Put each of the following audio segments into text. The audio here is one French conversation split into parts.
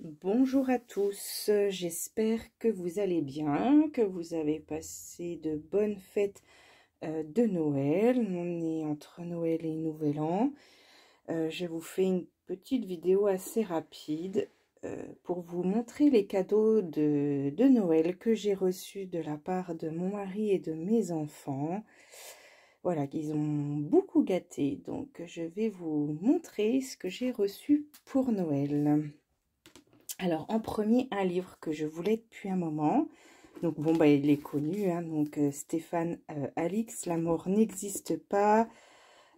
Bonjour à tous, j'espère que vous allez bien, que vous avez passé de bonnes fêtes de Noël. On est entre Noël et Nouvel An. Je vous fais une petite vidéo assez rapide pour vous montrer les cadeaux de Noël que j'ai reçus de la part de mon mari et de mes enfants. Voilà, qu'ils ont beaucoup gâté, donc je vais vous montrer ce que j'ai reçu pour Noël. Alors, en premier, un livre que je voulais depuis un moment. Donc, bon, bah, il est connu, hein, donc Stéphane Alix, La mort n'existe pas,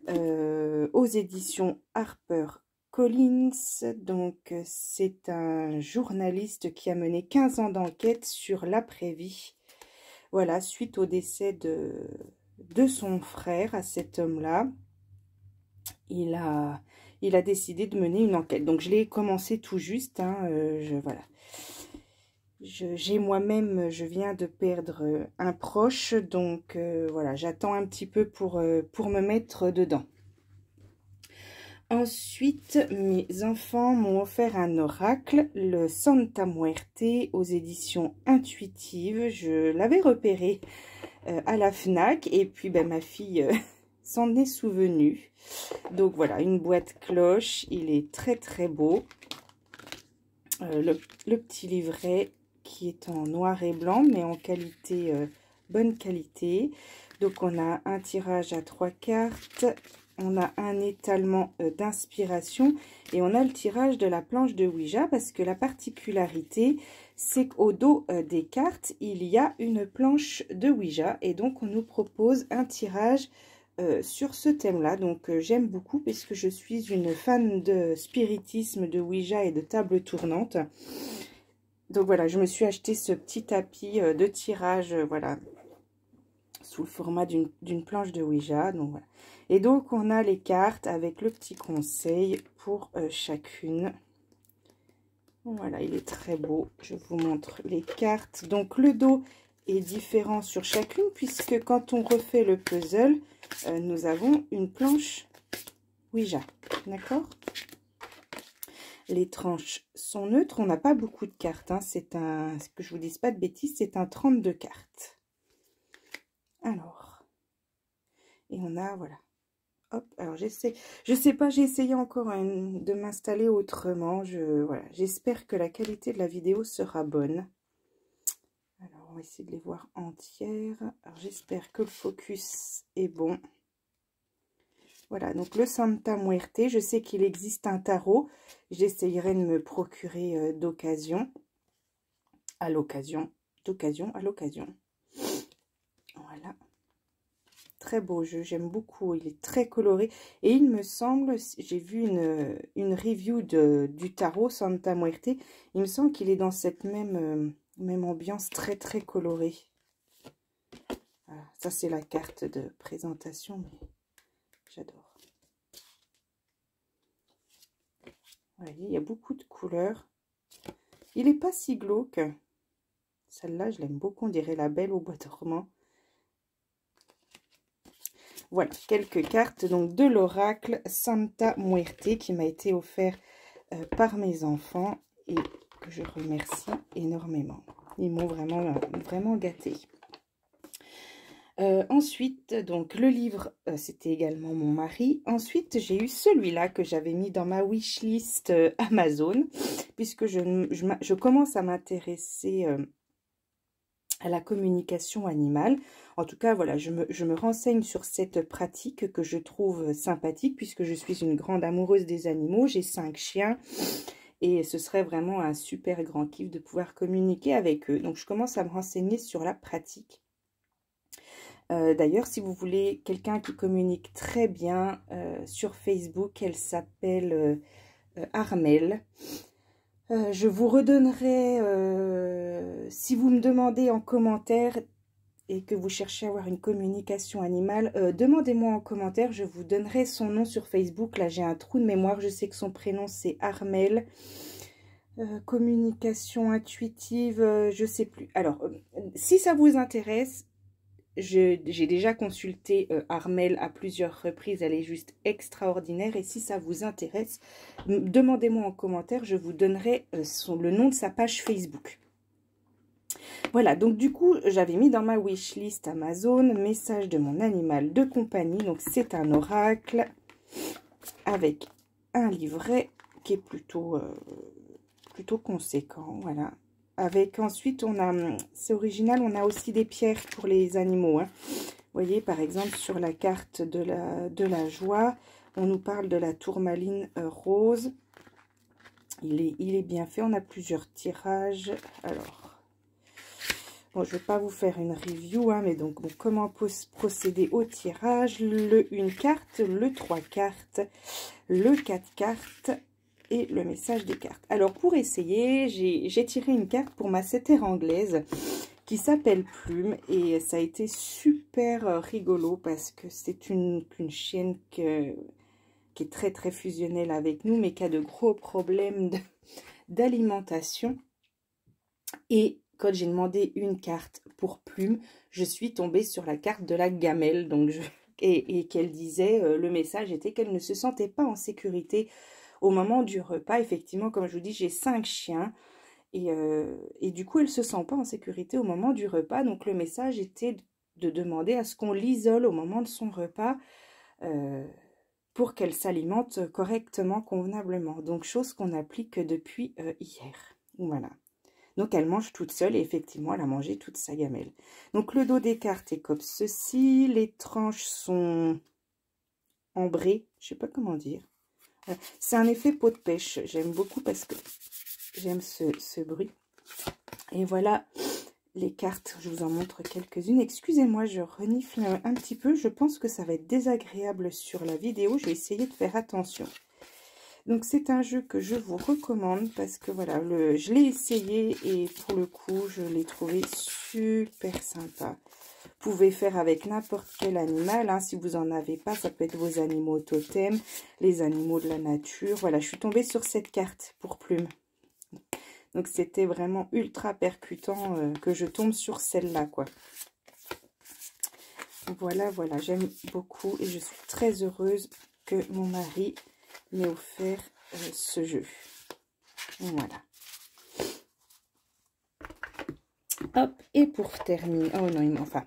aux éditions HarperCollins. Donc, c'est un journaliste qui a mené 15 ans d'enquête sur l'après-vie. Voilà, suite au décès de son frère, à cet homme-là, il a décidé de mener une enquête. Donc, je l'ai commencé tout juste, hein, voilà. J'ai moi-même, je viens de perdre un proche, donc voilà, j'attends un petit peu pour me mettre dedans. Ensuite, mes enfants m'ont offert un oracle, le Santa Muerte, aux éditions Intuitives. Je l'avais repéré à la FNAC, et puis ben, ma fille s'en est souvenue. Donc voilà, une boîte cloche, il est très très beau. Le petit livret qui est en noir et blanc, mais en qualité, bonne qualité. Donc, on a un tirage à 3 cartes, on a un étalement d'inspiration et on a le tirage de la planche de Ouija, parce que la particularité, c'est qu'au dos des cartes, il y a une planche de Ouija et donc on nous propose un tirage sur ce thème-là. Donc, j'aime beaucoup puisque je suis une fan de spiritisme, de Ouija et de table tournante. Donc voilà, je me suis acheté ce petit tapis de tirage, voilà, sous le format d'une planche de Ouija. Donc voilà. Et donc on a les cartes avec le petit conseil pour chacune. Voilà, il est très beau. Je vous montre les cartes. Donc le dos est différent sur chacune, puisque quand on refait le puzzle, nous avons une planche Ouija. D'accord? Les tranches sont neutres. On n'a pas beaucoup de cartes, hein. C'est un, que je vous dise pas de bêtises, c'est un 32 cartes. Alors, et on a, voilà. Hop, alors j'essaie, je sais pas, j'ai essayé encore de m'installer autrement. Voilà, j'espère que la qualité de la vidéo sera bonne. Alors, on va essayer de les voir entières. Alors, j'espère que le focus est bon. Voilà, donc le Santa Muerte, je sais qu'il existe un tarot. J'essayerai de me procurer d'occasion. À l'occasion. D'occasion à l'occasion. Voilà. Très beau jeu, j'aime beaucoup. Il est très coloré. Et il me semble, j'ai vu une review du tarot Santa Muerte. Il me semble qu'il est dans cette même ambiance très très colorée. Voilà, ça c'est la carte de présentation, mais j'adore. Vous voyez, il y a beaucoup de couleurs. Il n'est pas si glauque. Celle-là, je l'aime beaucoup. On dirait la Belle au bois dormant. Voilà, quelques cartes donc de l'oracle Santa Muerte qui m'a été offert par mes enfants et que je remercie énormément. Ils m'ont vraiment gâté. Ensuite, donc le livre, c'était également mon mari. Ensuite, j'ai eu celui-là que j'avais mis dans ma wishlist Amazon, puisque je commence à m'intéresser à la communication animale. En tout cas, voilà, je me renseigne sur cette pratique que je trouve sympathique, puisque je suis une grande amoureuse des animaux. J'ai 5 chiens. Et ce serait vraiment un super grand kiff de pouvoir communiquer avec eux. Donc, je commence à me renseigner sur la pratique. D'ailleurs, si vous voulez quelqu'un qui communique très bien sur Facebook, elle s'appelle Armelle. Je vous redonnerai, si vous me demandez en commentaire et que vous cherchez à avoir une communication animale, demandez-moi en commentaire, je vous donnerai son nom sur Facebook. Là, j'ai un trou de mémoire, je sais que son prénom c'est Armelle. Communication intuitive, je sais plus. Alors, si ça vous intéresse, j'ai déjà consulté Armelle à plusieurs reprises, elle est juste extraordinaire. Et si ça vous intéresse, demandez-moi en commentaire, je vous donnerai le nom de sa page Facebook. Voilà, donc du coup, j'avais mis dans ma wishlist Amazon, message de mon animal de compagnie. Donc c'est un oracle avec un livret qui est plutôt conséquent, voilà. Avec ensuite, on a, c'est original, on a aussi des pierres pour les animaux, hein. Vous voyez, par exemple, sur la carte de la joie, on nous parle de la tourmaline rose. Il est bien fait, on a plusieurs tirages. Alors, bon, je ne vais pas vous faire une review, hein, mais donc, bon, comment procéder au tirage? Le 1 carte, le 3 cartes, le 4 cartes et le message des cartes. Alors, pour essayer, j'ai tiré une carte pour ma setter anglaise qui s'appelle Plume, et ça a été super rigolo parce que c'est une chienne qui est très très fusionnelle avec nous, mais qui a de gros problèmes d'alimentation. Et quand j'ai demandé une carte pour Plume, je suis tombée sur la carte de la gamelle. Donc et qu'elle disait, le message était qu'elle ne se sentait pas en sécurité au moment du repas. Effectivement, comme je vous dis, j'ai 5 chiens. Et du coup, elle ne se sent pas en sécurité au moment du repas. Donc, le message était de demander à ce qu'on l'isole au moment de son repas pour qu'elle s'alimente correctement, convenablement. Donc, chose qu'on applique depuis hier. Voilà. Donc, elle mange toute seule et effectivement, elle a mangé toute sa gamelle. Donc, le dos des cartes est comme ceci. Les tranches sont ambrées. Je ne sais pas comment dire. C'est un effet peau de pêche. J'aime beaucoup parce que j'aime ce bruit. Et voilà les cartes. Je vous en montre quelques-unes. Excusez-moi, je renifle un petit peu. Je pense que ça va être désagréable sur la vidéo. Je vais essayer de faire attention. Donc, c'est un jeu que je vous recommande parce que voilà, je l'ai essayé et pour le coup, je l'ai trouvé super sympa. Vous pouvez faire avec n'importe quel animal, hein. Si vous n'en avez pas, ça peut être vos animaux totems, les animaux de la nature. Voilà, je suis tombée sur cette carte pour Plume. Donc, c'était vraiment ultra percutant que je tombe sur celle-là, quoi. Voilà, voilà, j'aime beaucoup et je suis très heureuse que mon mari m'ait offert ce jeu. Voilà. Hop, et pour terminer... Oh non, enfin...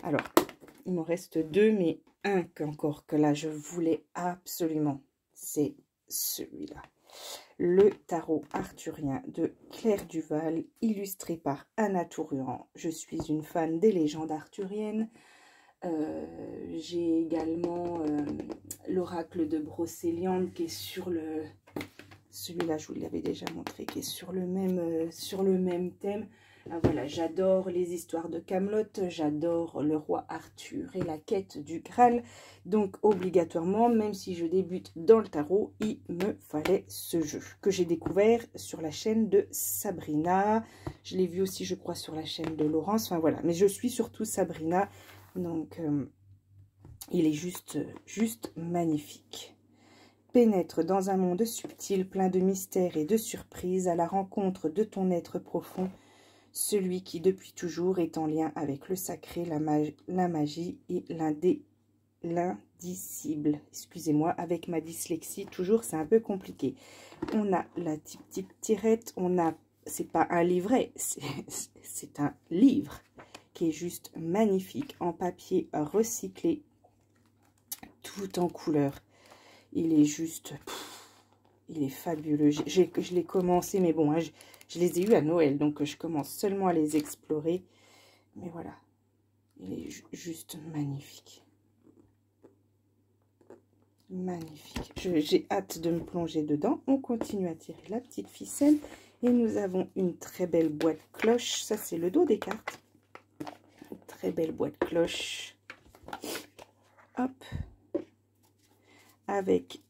Alors, il m'en reste 2, mais un encore que là, je voulais absolument. C'est celui-là. Le tarot arthurien de Claire Duval, illustré par Anna Tourian. Je suis une fan des légendes arthuriennes. J'ai également l'oracle de Brocéliande qui est sur le... Celui-là, je vous l'avais déjà montré, qui est sur le même thème. Ah, voilà, j'adore les histoires de Camelot, j'adore le roi Arthur et la quête du Graal. Donc, obligatoirement, même si je débute dans le tarot, il me fallait ce jeu que j'ai découvert sur la chaîne de Sabrina. Je l'ai vu aussi, je crois, sur la chaîne de Laurence. Enfin, voilà, mais je suis surtout Sabrina. Donc, il est juste magnifique. Pénètre dans un monde subtil, plein de mystères et de surprises, à la rencontre de ton être profond, celui qui depuis toujours est en lien avec le sacré, la magie et l'indicible. Excusez-moi, avec ma dyslexie, toujours c'est un peu compliqué. On a la petite tirette, on a, c'est pas un livret, c'est un livre qui est juste magnifique, en papier recyclé, tout en couleur. Il est juste, il est fabuleux. Je l'ai commencé, mais bon, hein, je les ai eus à Noël, donc je commence seulement à les explorer. Mais voilà, il est juste magnifique. Magnifique. J'ai hâte de me plonger dedans. On continue à tirer la petite ficelle. Et nous avons une très belle boîte cloche. Ça, c'est le dos des cartes. Une très belle boîte cloche. Hop. Avec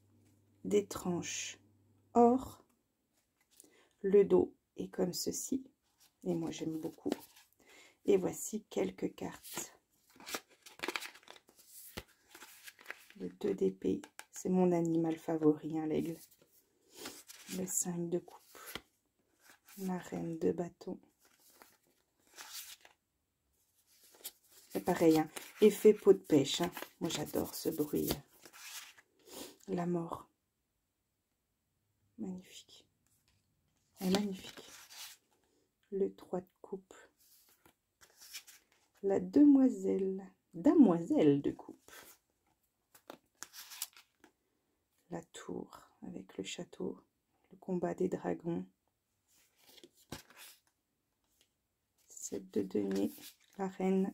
des tranches or. Le dos est comme ceci. Et moi, j'aime beaucoup. Et voici quelques cartes. Le 2 d'épée, c'est mon animal favori, hein, l'aigle. Le 5 de coupe. La reine de bâton. C'est pareil, hein, effet peau de pêche. Hein. Moi, j'adore ce bruit. La mort. Magnifique. Elle est magnifique. Le 3 de coupe. La demoiselle. Damoiselle de coupe. La tour avec le château. Le combat des dragons. 7 de denier. La reine.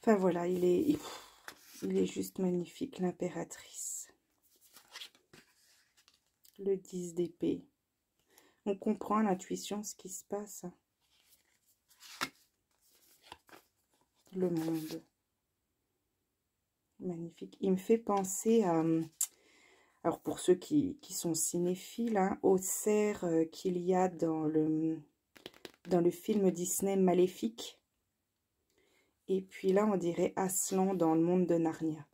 Enfin voilà, il est juste magnifique, l'impératrice. Le 10 d'épée. On comprend à l'intuition ce qui se passe. Le monde. Magnifique. Il me fait penser à... Alors pour ceux qui sont cinéphiles, hein, au cerf qu'il y a dans le film Disney Maléfique. Et puis là, on dirait Aslan dans le monde de Narnia.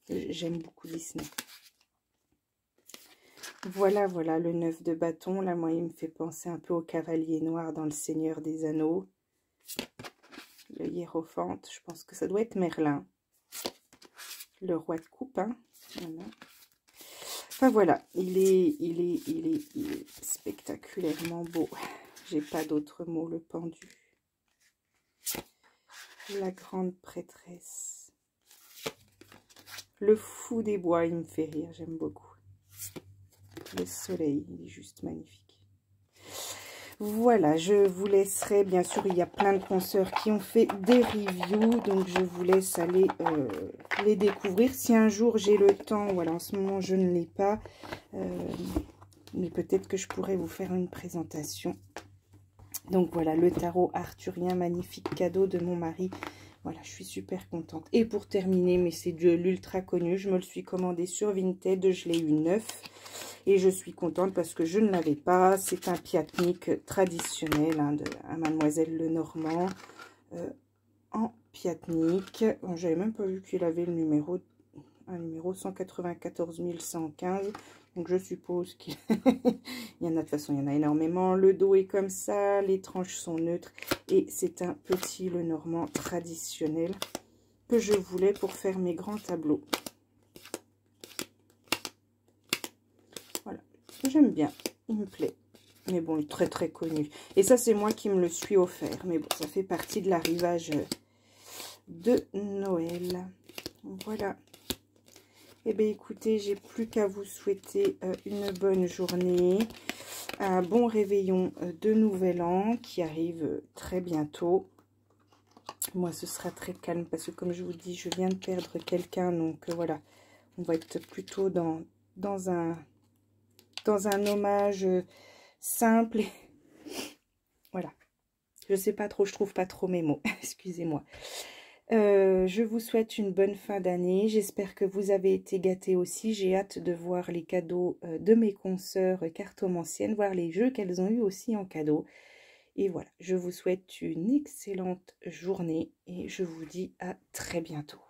J'aime beaucoup Disney. Voilà, voilà, le 9 de bâton. Là, moi, il me fait penser un peu au cavalier noir dans le Seigneur des Anneaux. Le hiérophante, je pense que ça doit être Merlin. Le roi de coupe, hein. Voilà. Enfin, voilà, il est spectaculairement beau. J'ai pas d'autre mot, le pendu. La grande prêtresse. Le fou des bois, il me fait rire, j'aime beaucoup. Le soleil, il est juste magnifique. Voilà, je vous laisserai, bien sûr, il y a plein de consoeurs qui ont fait des reviews, donc je vous laisse aller les découvrir. Si un jour j'ai le temps, voilà, en ce moment je ne l'ai pas, mais peut-être que je pourrais vous faire une présentation. Donc voilà, le tarot arthurien, magnifique cadeau de mon mari. Voilà, je suis super contente. Et pour terminer, mais c'est de l'ultra connu, je me le suis commandé sur Vinted, je l'ai eu neuf. Et je suis contente parce que je ne l'avais pas. C'est un piatnik traditionnel, hein, de Mademoiselle Lenormand. En piatnik. Bon, j'avais même pas vu qu'il avait le numéro, un numéro 194 115. Donc je suppose qu'il y en a, de toute façon, il y en a énormément. Le dos est comme ça, les tranches sont neutres. Et c'est un petit Lenormand traditionnel que je voulais pour faire mes grands tableaux. Voilà, j'aime bien, il me plaît. Mais bon, il est très très connu. Et ça, c'est moi qui me le suis offert. Mais bon, ça fait partie de l'arrivage de Noël. Voilà. Eh bien, écoutez, j'ai plus qu'à vous souhaiter une bonne journée, un bon réveillon de Nouvel An qui arrive très bientôt. Moi, ce sera très calme parce que, comme je vous dis, je viens de perdre quelqu'un. Donc, voilà, on va être plutôt dans un hommage simple. Voilà, je sais pas trop, je trouve pas trop mes mots. Excusez-moi. Je vous souhaite une bonne fin d'année. J'espère que vous avez été gâtés aussi. J'ai hâte de voir les cadeaux de mes consoeurs cartomanciennes, voir les jeux qu'elles ont eu aussi en cadeau. Et voilà, je vous souhaite une excellente journée et je vous dis à très bientôt.